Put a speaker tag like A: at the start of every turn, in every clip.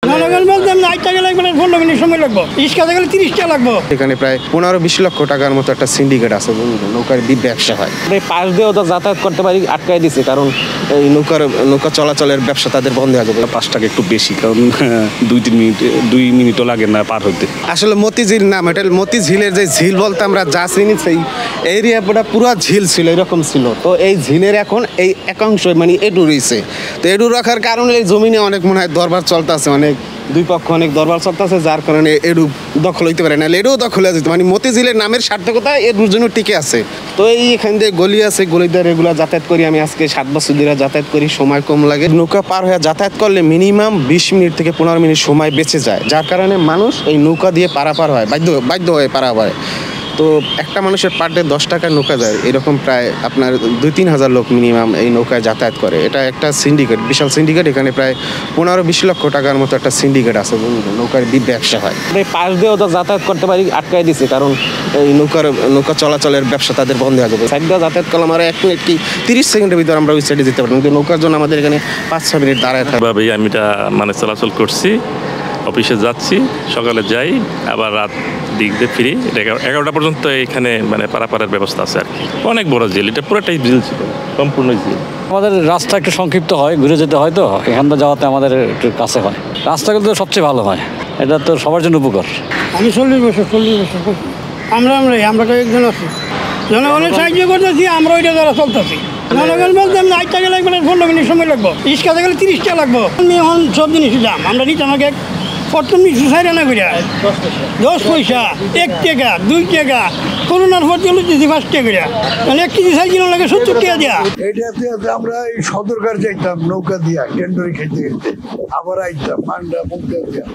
A: জনগণ বলতে 8 টাকা লাগবে, 15 মিনিট সময় লাগবে, রিক্সাতে গেলে 30 টাকা লাগবে।
B: এখানে প্রায় 15-20 লক্ষ টাকার মতো একটা সিন্ডিকেট আছে, নৌকার ব্যবসা হয়।
C: পাশ দিয়েও তো যাতায়াত করতে পারি, আটকাই দিছে, কারণ
B: এই নৌকা চলাচলের ব্যবসা তাদের বন্ধ হয়ে যাবে।
D: 5 টাকা একটু বেশি, কারণ 2 মিনিটও লাগে না পার হইতে।
B: আসলে মতিঝিল নাম, এটা মতিঝিলের যে ঝিল বলতে আমরা যা চিনি সেই এরিয়াটা পুরো ঝিল ছিল, এরকম ছিল। তো এই ঝিলের এখন এই একাংশ মানে এডু রয়েছে। তো এডু রাখার কারণে এই জমিনে অনেক মনে হয় দরবার চলতেছে, অনেক দুই পক্ষ অনেক দরবার চলতেছে, যার কারণে এডু দখল হইতে পারে না, এডুও দখল হয়ে যেত। মানে মতিঝিলের নামের সার্থকতা এডুর জন্য টিকে আছে। তো এইখান দিয়ে গলি আছে, গলিতে রেগুলার যাতায়াত করি আমি, আজকে 7 বছর ধরে যাতায়াত করি, সময় কম লাগে। নৌকা পার হয়ে যাতায়াত করলে মিনিমাম 20 মিনিট থেকে 15 মিনিট সময় বেঁচে যায়, যার কারণে মানুষ এই নৌকা দিয়ে পারাপার হয়, বাধ্য হয়ে পারাপার। তো একটা মানুষের পার ডে 10 টাকার নৌকা যায়, এরকম প্রায় আপনার 2-3 হাজার লোক মিনিমাম এই নৌকায় যাতায়াত করে। এটা একটা সিন্ডিকেট, বিশাল সিন্ডিকেট। এখানে প্রায় 15-20 লক্ষ টাকার মতো একটা সিন্ডিকেট আছে, নৌকার ব্যবসা হয়।
C: পাশ দিয়েও তো যাতায়াত করতে পারি, আটকাই দিছে, কারণ
B: এই নৌকা চলাচলের ব্যবসা তাদের বন্ধ হয়ে যাবে। সাইড দিয়ে যাতায়াত করলে আমরা 1 মিনিট কি 30 সেকেন্ডের ভিতরে আমরা ওই সাইডে যেতে পারি, কিন্তু নৌকার জন্য আমাদের এখানে 5-6 মিনিট দাঁড়ায় থাকে।
E: এভাবেই আমি চলাচল করছি, অফিসে যাচ্ছি, সকালে যাই, আবার রাত দিক দিয়ে ফিরি। 11টা পর্যন্ত এখানে পারাপারের ব্যবস্থা আছে আর কি। অনেক বড় ঝিল, এটা পুরোটাই ঝিল ছিল, সম্পূর্ণ ঝিল।
F: আমাদের রাস্তা একটু সংক্ষিপ্ত হয়, ঘুরে যেতে হয়, তো এখানটা যাওয়াতে আমাদের একটু কাছে হয়। রাস্তাগুলো তো সবচেয়ে ভালো হয়, এটা তো সবার জন্য উপকার।
A: আমি 40 বছর আমরা কয়েকজন আছি, জনগণের সাহায্য করতেছি, আমরা ওইটা দ্বারা চলতেছি। জনগণ বলতে 8 টাকা লাগবে, 15 মিনিট সময় লাগবে, রিক্সাতে গেলে 30 টাকা লাগবে। আমি এখন সব জিনিসের দাম, আমরা নিতে আমাকে প্রথম নিচ্ছি 4 আনা করে 10 পয়সা, 1 টাকা, 2 টাকা, করোনার পর চলে দিচ্ছি 5 টাকা করে, মানে 1 কেজি চাল কিলো লাগে 70 টাকা দেওয়া।
G: এটাতে আমরা এই সদরকার যাইতাম নৌকা দিয়া, টেন্ডরি খেতে খেতে, আবার আইতাম মান্ডা মুগদা দিয়া।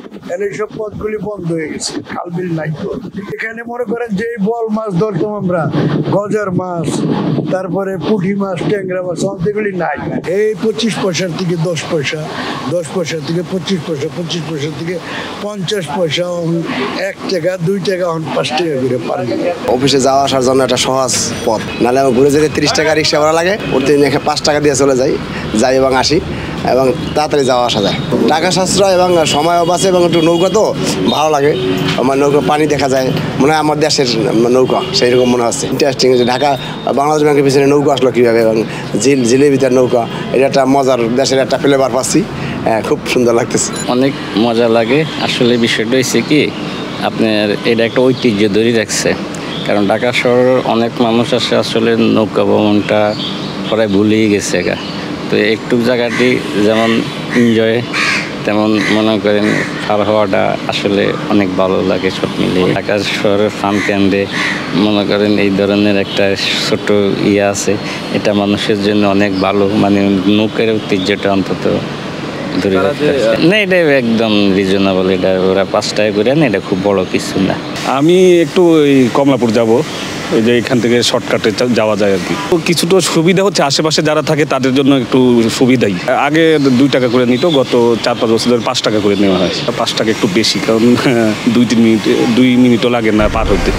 G: এইসব পথগুলি বন্ধ হয়ে গেছে, খালবিল নাই তো। এখানে মনে করেন যে বল মাছ ধরতাম আমরা, গজার মাছ, তারপরে পুঁটি মাছ, ট্যাংরা মাছ, এগুলি নাই। এই 25 পয়সার থেকে 10 পয়সা, 10 পয়সার থেকে 25 পয়সা, 25 পয়সার থেকে 50 পয়সা, 1 টাকা, 2 টাকা, 5 টাকা করে পারে।
H: অফিসে যাওয়া আসার জন্য একটা সহজ পথ, নাহলে আমার ঘুরে যেতে 30 টাকা রিক্সা ভাড়া লাগে, ওর থেকে 5 টাকা দিয়ে চলে যাই এবং আসি, এবং তাড়াতাড়ি যাওয়া আসা যায়। টাকা সাশ্রয় এবং সময়ও বাঁচে, এবং একটু নৌকা তো ভালো লাগে, আমার নৌকা পানি দেখা যায়, মনে হয় আমার দেশের নৌকা সেই রকম মনে হচ্ছে। ইন্টারেস্টিং যে ঢাকা বাংলাদেশ ব্যাংকের পিছনে নৌকা আসলো কীভাবে, এবং ঝিলের ভিতরে নৌকা, এটা একটা মজার, দেশের একটা ফ্লেভার পাচ্ছি, খুব সুন্দর লাগতেছে,
F: অনেক মজা লাগে। আসলে বিষয়টা হচ্ছে কি, আপনার এটা একটা ঐতিহ্য ধরে রাখছে, কারণ ঢাকা শহরের অনেক মানুষ আসে আসলে নৌকা ভ্রমণটা প্রায় ভুলেই গেছে গা। তো একটু জায়গাটি যেমন এনজয়, তেমন মনে করেন পার হওয়াটা আসলে অনেক ভালো লাগে সব মিলিয়ে। ঢাকা শহরের ফান কেন্দ্রে মনে করেন এই ধরনের একটা ছোট আছে, এটা মানুষের জন্য অনেক ভালো, মানে নৌকার ঐতিহ্যটা অন্তত ধরে রাখতে। না, এটা একদম রিজনেবল, এটা ওরা 5 টাকা করে না, এটা খুব বড় কিছু না।
D: আমি একটু ওই কমলাপুর যাব, ওই যে এখান থেকে শর্টকাটে যাওয়া যায় আর কি। তো কিছুটা সুবিধা হচ্ছে, আশেপাশে যারা থাকে তাদের জন্য একটু সুবিধাই। আগে 2 টাকা করে নিত, গত 4-5 বছর ধরে 5 টাকা করে নেওয়া হয়। 5 টাকা একটু বেশি, কারণ 2 মিনিটও লাগে না পার হইতে।